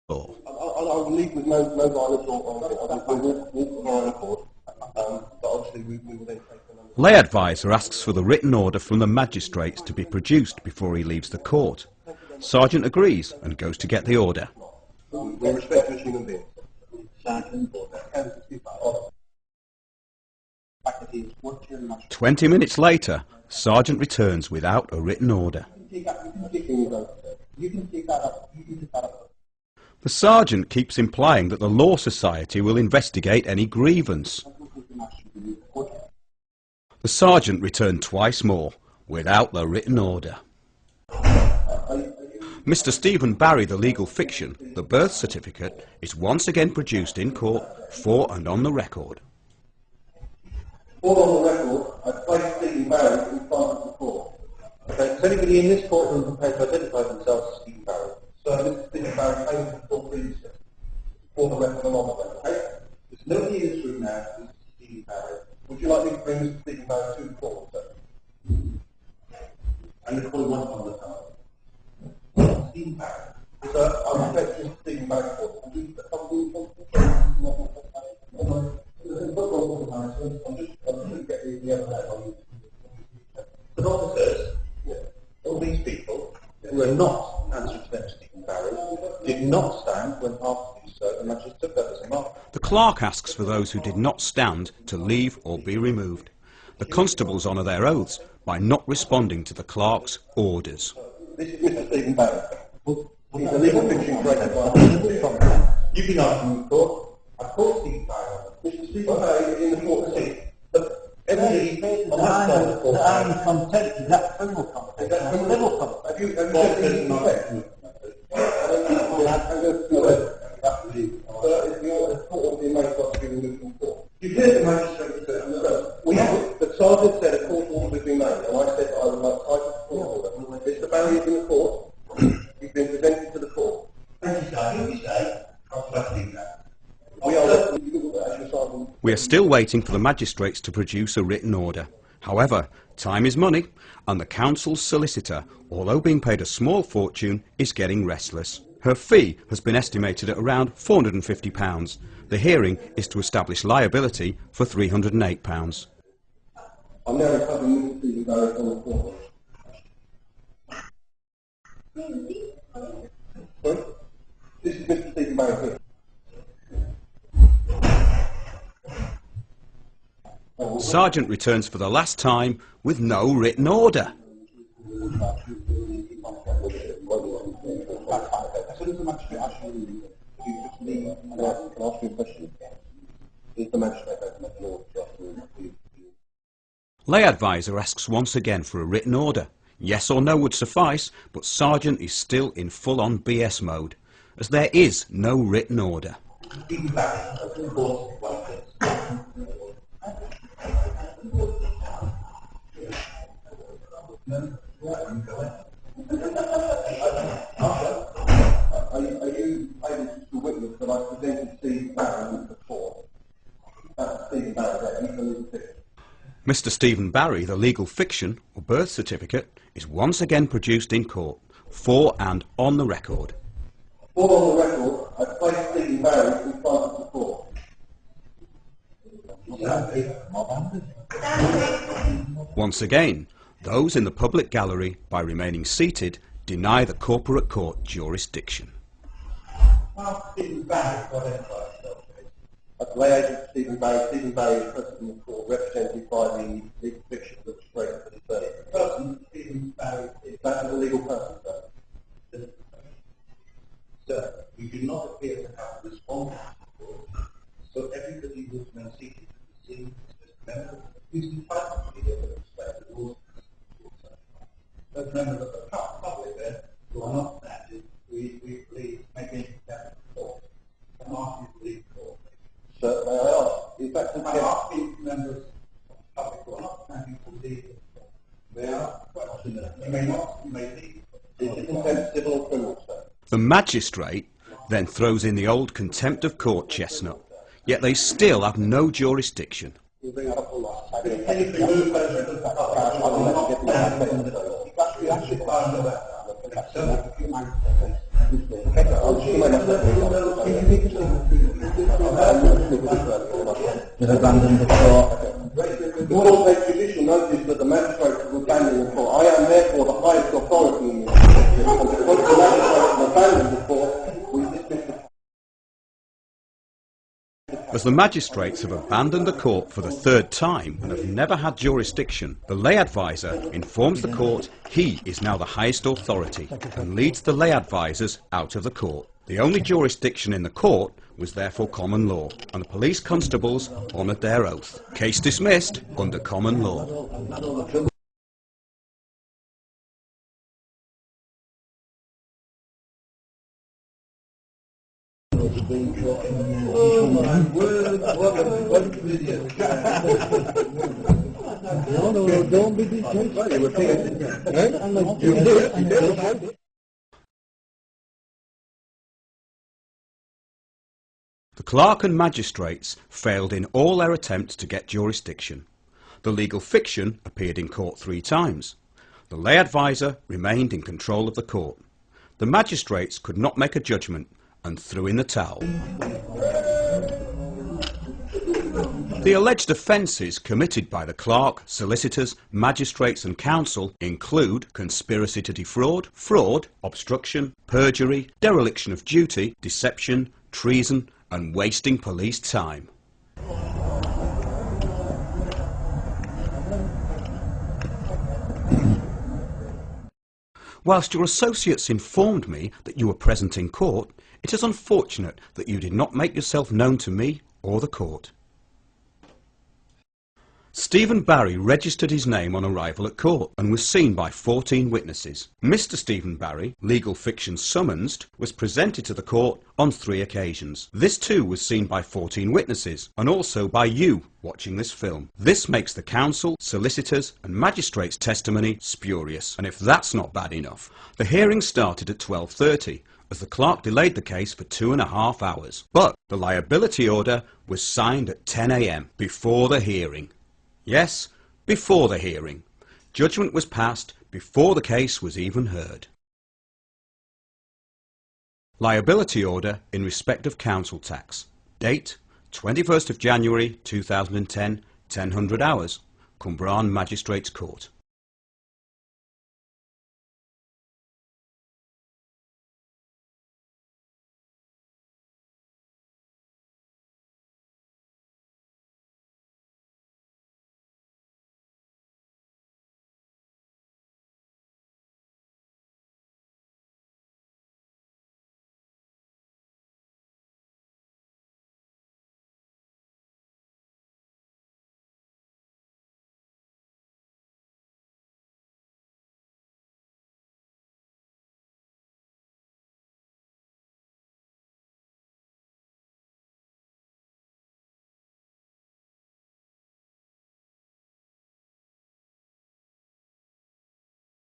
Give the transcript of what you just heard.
law. I'll leave with no violence or walk on record, but obviously we will then take them. Lay advisor asks for the written order from the magistrates to be produced before he leaves the court. Sergeant agrees and goes to get the order. We respect you as human beings. Sergeant, 20 minutes later, Sergeant returns without a written order. The sergeant keeps implying that the Law Society will investigate any grievance. The sergeant returned twice more, without the written order. Mr. Stephen Barry, the legal fiction, the birth certificate, is once again produced in court for and on the record. For on the record, I place Stephen Barry in front of the court. Okay, is anybody in this courtroom prepared to identify themselves as Stephen Barry? So Mr. Stephen Barry came to the court previously. For the record and on the record, okay? There's nobody in this room now who's Stephen Barry. Would you like me to bring Mr. Stephen Barry to the court, sir? And you call him one on the time. Stephen Barry. Sir, I respect Mr. Stephen Barry for it. I'm just get the other hand on you. But officers, all these people who are not answering to them, Stephen Barry, did not stand when asked to do so, and just took that as a mark. The clerk asks for those who did not stand to leave or be removed. The constables honour their oaths by not responding to the clerk's orders. This is Mr. Stephen Barry. He's a legal fiction created by You've been asking in court. I called Stephen Barry. Mr. Stephen Barry in the court seat. But everybody on that side of the court. I'm content. Is that criminal content? Is that civil content? Have you said nothing? Sir, if your court order being made got to be removed from court. You hear the magistrate say, the sergeant said a court order was being made, and I said I would like title to court order. Mr. Barry is in the court. He's been presented to the court. Thank you, sir. Who you say? We are still waiting for the magistrates to produce a written order. However, time is money, and the council's solicitor, although being paid a small fortune, is getting restless. Her fee has been estimated at around £450. The hearing is to establish liability for £308. I'm now recovering Mr. Stephen Barry from the court. Sorry? This is Mr. Stephen Barry. Sergeant returns for the last time with no written order. Lay advisor asks once again for a written order. Yes or no would suffice, but Sergeant is still in full-on BS mode, as there is no written order. Are you able to witness that I presented Stephen Barry before? That's Stephen Barry, he's the legal fiction. Mr. Stephen Barry, the legal fiction, or birth certificate, is once again produced in court, for and on the record. For on the record, I placed Stephen Barry in front of the court. Once again, those in the public gallery, by remaining seated, deny the corporate court jurisdiction. Lay agent Stephen Barry is present in the court, represented by the legal fiction that was created for the attorney. The person, Stephen Barry, is that a legal person, sir? Sir, you do not appear to have a response to the court, so everybody who is now seated at the scene is a member who's entitled to be able to respect the rules. Those members of the public there who are not standing, we believe making that report. I'm asking to leave the court. Sir, may I ask, is that consent? I'm asking members of the public who are not standing to leave the court. May I ask a question? You may not, you may leave. Is it consent civil or criminal, sir? The magistrate then throws in the old contempt of court chestnut, yet they still have no jurisdiction. Can you remove those members of the public? They've abandoned the court. The court takes judicial notice that the magistrates have abandoned the court. I am therefore the highest authority in this district, and because the magistrates have abandoned the court, we dismiss the... As the magistrates have abandoned the court for the third time and have never had jurisdiction, the lay advisor informs the court he is now the highest authority and leads the lay advisors out of the court. The only jurisdiction in the court was therefore common law, and the police constables honoured their oath. Case dismissed under common law. Oh my word, what a video. No, don't be disgraceful. The clerk and magistrates failed in all their attempts to get jurisdiction. The legal fiction appeared in court 3 times. The lay advisor remained in control of the court. The magistrates could not make a judgment and threw in the towel. The alleged offences committed by the clerk, solicitors, magistrates and counsel include conspiracy to defraud, fraud, obstruction, perjury, dereliction of duty, deception, treason and wasting police time. Whilst your associates informed me that you were present in court, it is unfortunate that you did not make yourself known to me or the court. Stephen Barry registered his name on arrival at court and was seen by 14 witnesses. Mr. Stephen Barry, legal fiction summonsed, was presented to the court on 3 occasions. This too was seen by 14 witnesses and also by you watching this film. This makes the counsel, solicitors and magistrates' testimony spurious, and if that's not bad enough, the hearing started at 12:30 as the clerk delayed the case for 2.5 hours. But the liability order was signed at 10 AM before the hearing. Yes, before the hearing. Judgment was passed before the case was even heard. Liability order in respect of council tax. Date 21st of January 2010, 1000 hours. Cumbraen Magistrates Court.